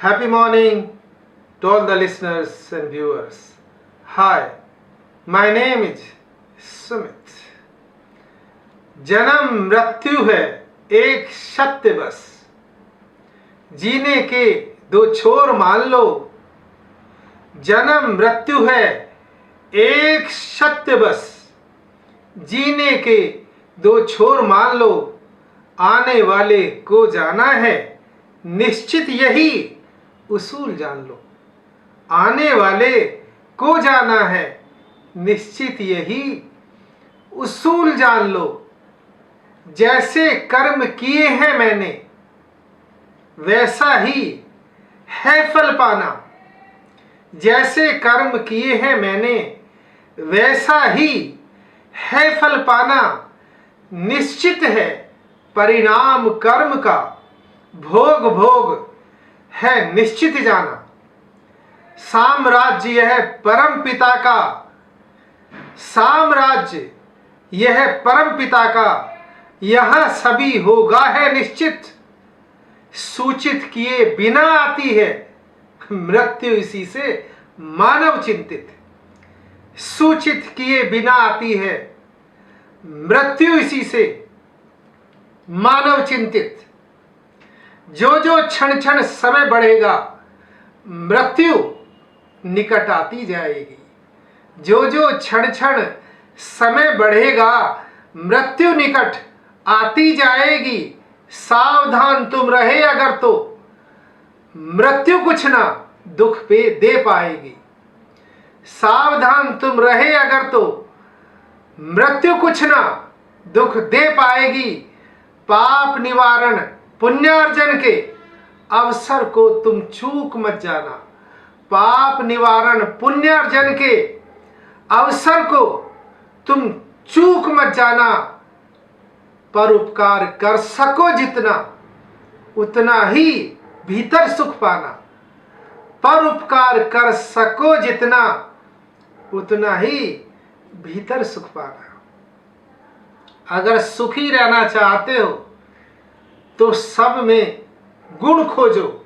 Happy morning to all the listeners and viewers. Hi, my name is Sumit. जन्म मृत्यु है एक सत्य बस, जीने के दो छोर मान लो। जन्म मृत्यु है एक सत्य बस, जीने के दो छोर मान लो। आने वाले को जाना है निश्चित यही उसूल जान लो। आने वाले को जाना है निश्चित यही उसूल जान लो। जैसे कर्म किए हैं मैंने वैसा ही है फल पाना। जैसे कर्म किए हैं मैंने वैसा ही है फल पाना। निश्चित है परिणाम कर्म का, भोग भोग है निश्चित जाना। साम्राज्य यह परम पिता का, साम्राज्य यह परम पिता का, यहां सभी होगा है निश्चित। सूचित किए बिना आती है मृत्यु इसी से मानव चिंतित। सूचित किए बिना आती है मृत्यु इसी से मानव चिंतित। जो जो क्षण क्षण समय बढ़ेगा मृत्यु निकट आती जाएगी। जो जो क्षण क्षण समय बढ़ेगा मृत्यु निकट आती जाएगी। सावधान तुम रहे अगर तो मृत्यु कुछ ना दुख पे दे पाएगी। सावधान तुम रहे अगर तो मृत्यु कुछ ना दुख दे पाएगी। पाप निवारण पुण्यार्जन के अवसर को तुम चूक मत जाना। पाप निवारण पुण्यार्जन के अवसर को तुम चूक मत जाना। परोपकार कर सको जितना उतना ही भीतर सुख पाना। परोपकार कर सको जितना उतना ही भीतर सुख पाना। अगर सुखी रहना चाहते हो तो सब में गुण खोजो,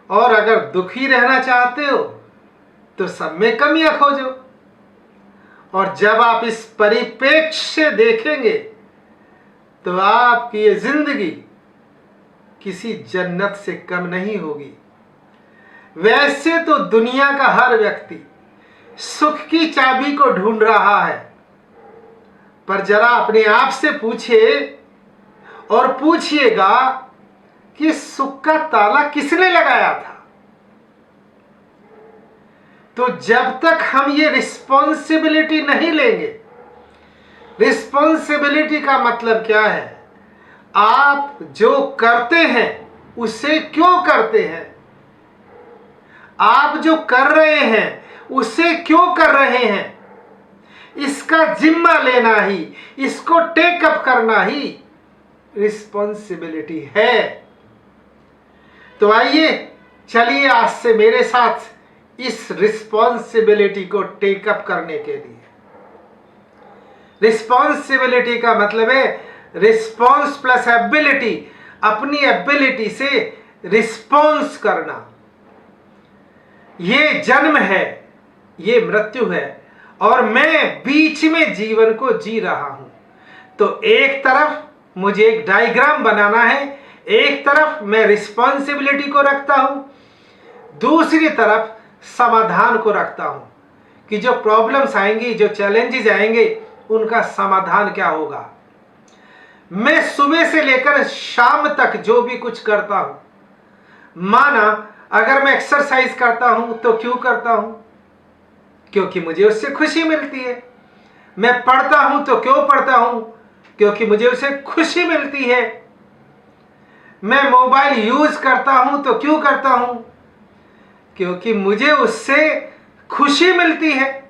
और अगर दुखी रहना चाहते हो तो सब में कमियां खोजो। और जब आप इस परिप्रेक्ष्य से देखेंगे तो आपकी ये जिंदगी किसी जन्नत से कम नहीं होगी। वैसे तो दुनिया का हर व्यक्ति सुख की चाबी को ढूंढ रहा है, पर जरा अपने आप से पूछिए और पूछिएगा कि सुख का ताला किसने लगाया था। तो जब तक हम ये रिस्पॉन्सिबिलिटी नहीं लेंगे, रिस्पॉन्सिबिलिटी का मतलब क्या है? आप जो करते हैं उसे क्यों करते हैं? आप जो कर रहे हैं उसे क्यों कर रहे हैं? इसका जिम्मा लेना ही, इसको टेकअप करना ही रिस्पॉन्सिबिलिटी है। तो आइए चलिए आज से मेरे साथ इस रिस्पॉन्सिबिलिटी को टेकअप करने के लिए। रिस्पॉन्सिबिलिटी का मतलब है रिस्पॉन्स प्लस एबिलिटी। अपनी एबिलिटी से रिस्पॉन्स करना। ये जन्म है, ये मृत्यु है, और मैं बीच में जीवन को जी रहा हूं। तो एक तरफ मुझे एक डायग्राम बनाना है, एक तरफ मैं रिस्पॉन्सिबिलिटी को रखता हूं, दूसरी तरफ समाधान को रखता हूं कि जो प्रॉब्लम्स आएंगी, जो चैलेंजेस आएंगे, उनका समाधान क्या होगा। मैं सुबह से लेकर शाम तक जो भी कुछ करता हूं, माना अगर मैं एक्सरसाइज करता हूं तो क्यों करता हूं? क्योंकि मुझे उससे खुशी मिलती है। मैं पढ़ता हूं तो क्यों पढ़ता हूं? क्योंकि मुझे उससे खुशी मिलती है। मैं मोबाइल यूज करता हूं तो क्यों करता हूं? क्योंकि मुझे उससे खुशी मिलती है।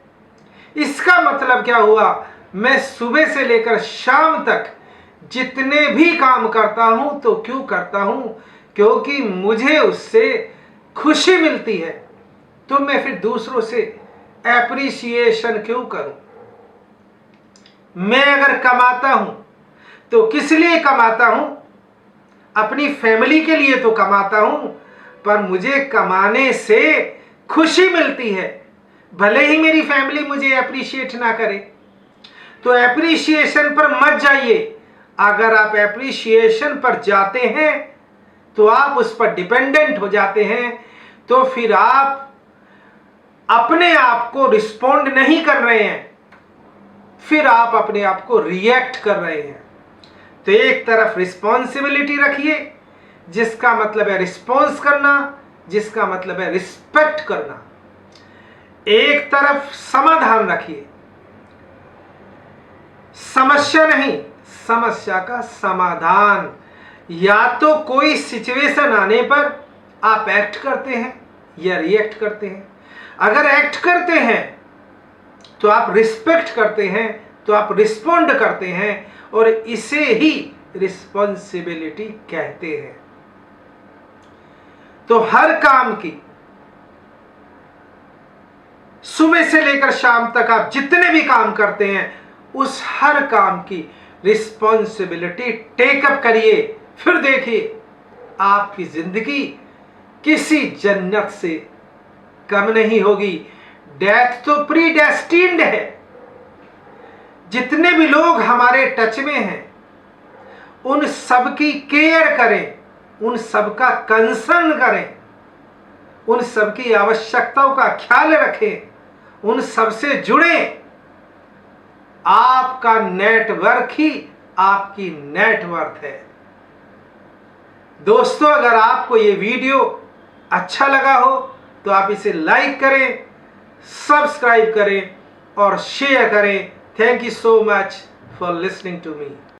इसका मतलब क्या हुआ? मैं सुबह से लेकर शाम तक जितने भी काम करता हूं तो क्यों करता हूं? क्योंकि मुझे उससे खुशी मिलती है। तो मैं फिर दूसरों से एप्रिसिएशन क्यों करूं? मैं अगर कमाता हूं तो किस लिए कमाता हूं? अपनी फैमिली के लिए तो कमाता हूं, पर मुझे कमाने से खुशी मिलती है, भले ही मेरी फैमिली मुझे अप्रिशिएट ना करे। तो एप्रिशिएशन पर मत जाइए। अगर आप एप्रिशिएशन पर जाते हैं तो आप उस पर डिपेंडेंट हो जाते हैं, तो फिर आप अपने आप को रिस्पॉन्ड नहीं कर रहे हैं, फिर आप अपने आप को रिएक्ट कर रहे हैं। तो एक तरफ रिस्पॉन्सिबिलिटी रखिए, जिसका मतलब है रिस्पॉन्स करना, जिसका मतलब है रिस्पेक्ट करना। एक तरफ समाधान रखिए, समस्या नहीं, समस्या का समाधान। या तो कोई सिचुएशन आने पर आप एक्ट करते हैं या रिएक्ट करते हैं। अगर एक्ट करते हैं तो आप रिस्पेक्ट करते हैं, तो आप रिस्पॉन्ड करते हैं, और इसे ही रिस्पॉन्सिबिलिटी कहते हैं। तो हर काम की, सुबह से लेकर शाम तक आप जितने भी काम करते हैं, उस हर काम की रिस्पॉन्सिबिलिटी टेकअप करिए। फिर देखिए आपकी जिंदगी किसी जन्नत से कम नहीं होगी। डेथ तो प्री डेस्टिन्ड है। जितने भी लोग हमारे टच में हैं, उन सब की केयर करें, उन सब का कंसर्न करें, उन सब की आवश्यकताओं का ख्याल रखें, उन सब से जुड़ें। आपका नेटवर्क ही आपकी नेटवर्थ है। दोस्तों, अगर आपको ये वीडियो अच्छा लगा हो तो आप इसे लाइक करें, सब्सक्राइब करें और शेयर करें। Thank you so much for listening to me.